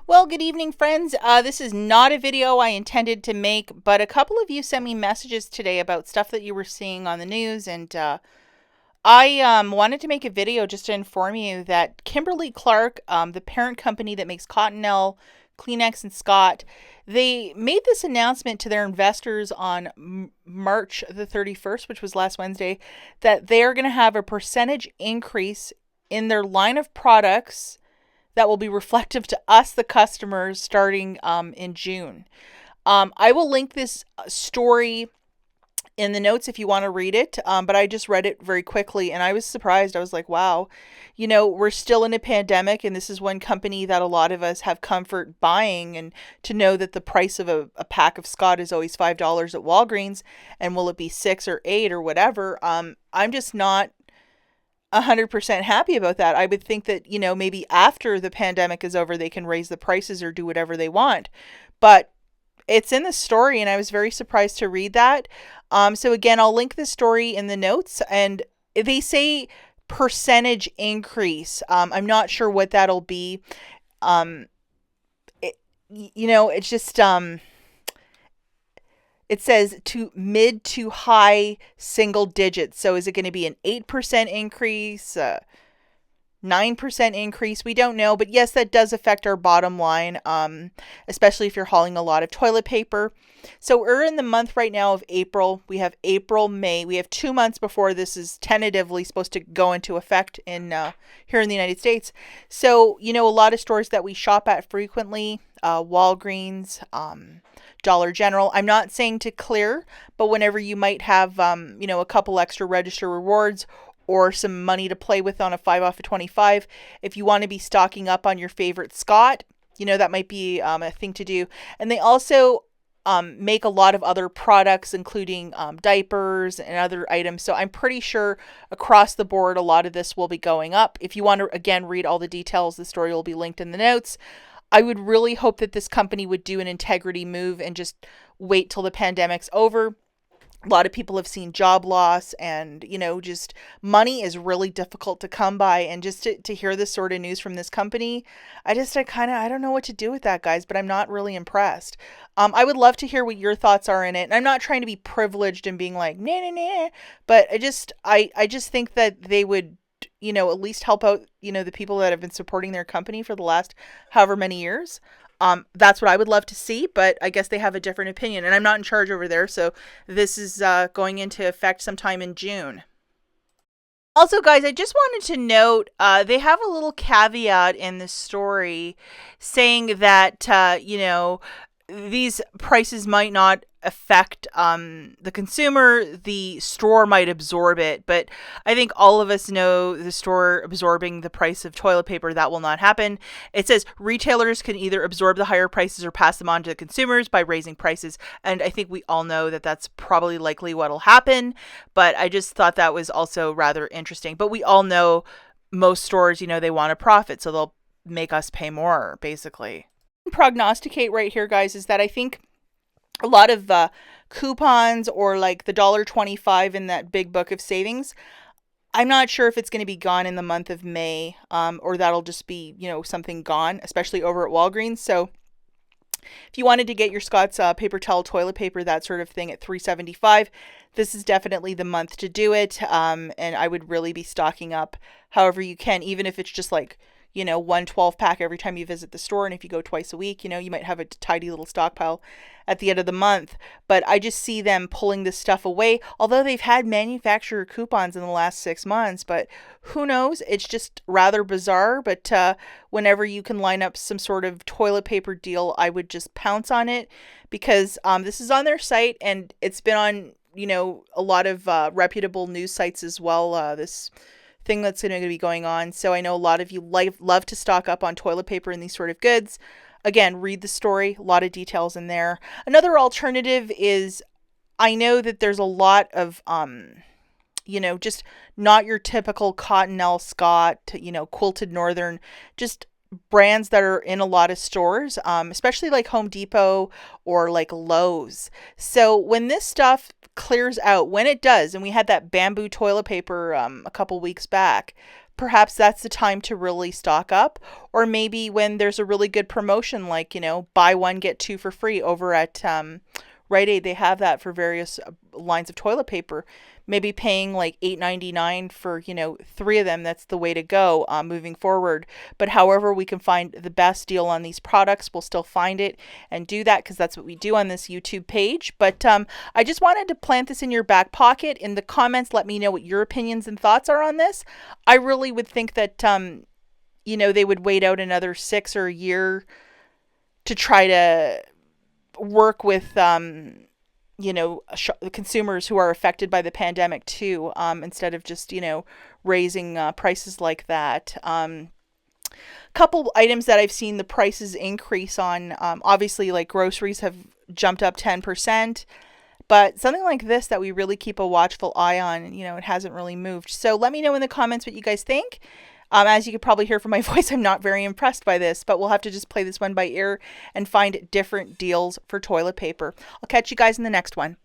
Well, good evening, friends. This is not a video I intended to make, but a couple of you sent me messages today about stuff that you were seeing on the news, and I wanted to make a video just to inform you that Kimberly-Clark, the parent company that makes Cottonelle, Kleenex, and Scott, they made this announcement to their investors on March the 31st, which was last Wednesday, that they are going to have a percentage increase in their line of products that will be reflective to us, the customers, starting in June. I will link this story in the notes if you want to read it, but I just read it very quickly and I was surprised. I was like, wow, we're still in a pandemic, and this is one company that a lot of us have comfort buying. And to know that the price of a pack of Scott is always $5 at Walgreens, and will it be 6 or 8 or whatever, I'm just not 100% happy about that. I would think that, maybe after the pandemic is over, they can raise the prices or do whatever they want. But it's in the story, and I was very surprised to read that. So again, I'll link the story in the notes, and they say percentage increase. I'm not sure what that'll be. It's just it says to mid to high single digits. So is it going to be an 8% increase, 9% increase? We don't know. But yes, that does affect our bottom line, especially if you're hauling a lot of toilet paper. So we're in the month right now of April. We have April, May. We have 2 months before this is tentatively supposed to go into effect in here in the United States. So, a lot of stores that we shop at frequently, Walgreens, Dollar General. I'm not saying to clear, but whenever you might have, a couple extra register rewards or some money to play with on a 5 off of 25, if you want to be stocking up on your favorite Scott, that might be a thing to do. And they also make a lot of other products, including diapers and other items. So I'm pretty sure across the board, a lot of this will be going up. If you want to, again, read all the details, the story will be linked in the notes. I would really hope that this company would do an integrity move and just wait till the pandemic's over. A lot of people have seen job loss, and, just money is really difficult to come by. And just to hear this sort of news from this company, I don't know what to do with that, guys, but I'm not really impressed. I would love to hear what your thoughts are in it. And I'm not trying to be privileged and being like, nah, nah, nah, but I just think that they would, at least help out, the people that have been supporting their company for the last however many years. That's what I would love to see, but I guess they have a different opinion, and I'm not in charge over there. So this is going into effect sometime in June. Also, guys, I just wanted to note, they have a little caveat in the story saying that, these prices might not affect the consumer. The store might absorb it, but I think all of us know the store absorbing the price of toilet paper. That will not happen. It says retailers can either absorb the higher prices or pass them on to the consumers by raising prices, and I think we all know that that's probably likely what will happen. But I just thought that was also rather interesting. But we all know most stores, they want a profit, so they'll make us pay more, basically. Prognosticate right here, guys, is that I think a lot of coupons, or like the $1.25 in that big book of savings, I'm not sure if it's going to be gone in the month of May, or that'll just be, something gone, especially over at Walgreens. So if you wanted to get your Scott's paper towel, toilet paper, that sort of thing at $3.75, this is definitely the month to do it. And I would really be stocking up however you can, even if it's just like, one 12-pack every time you visit the store. And if you go twice a week, you might have a tidy little stockpile at the end of the month. But I just see them pulling this stuff away, although they've had manufacturer coupons in the last 6 months. But who knows? It's just rather bizarre. But whenever you can line up some sort of toilet paper deal, I would just pounce on it, because this is on their site, and it's been on, a lot of reputable news sites as well, this thing that's going to be going on. So I know a lot of you love to stock up on toilet paper and these sort of goods. Again, read the story, a lot of details in there. Another alternative is, I know that there's a lot of just not your typical Cottonelle, Scott, Quilted Northern, just brands that are in a lot of stores, especially like Home Depot or like Lowe's. So when this stuff clears out, when it does, and we had that bamboo toilet paper a couple weeks back, perhaps that's the time to really stock up. Or maybe when there's a really good promotion, like, buy one, get two for free over at Rite Aid, they have that for various lines of toilet paper. Maybe paying like $8.99 for, three of them. That's the way to go moving forward. But however we can find the best deal on these products, we'll still find it and do that, because that's what we do on this YouTube page. But I just wanted to plant this in your back pocket. In the comments, let me know what your opinions and thoughts are on this. I really would think that, they would wait out another 6 or a year to try to work with consumers who are affected by the pandemic too, instead of just raising prices like that. Couple items that I've seen the prices increase on, obviously, like groceries have jumped up 10%. But something like this that we really keep a watchful eye on, it hasn't really moved. So let me know in the comments what you guys think. As you could probably hear from my voice, I'm not very impressed by this, but we'll have to just play this one by ear and find different deals for toilet paper. I'll catch you guys in the next one.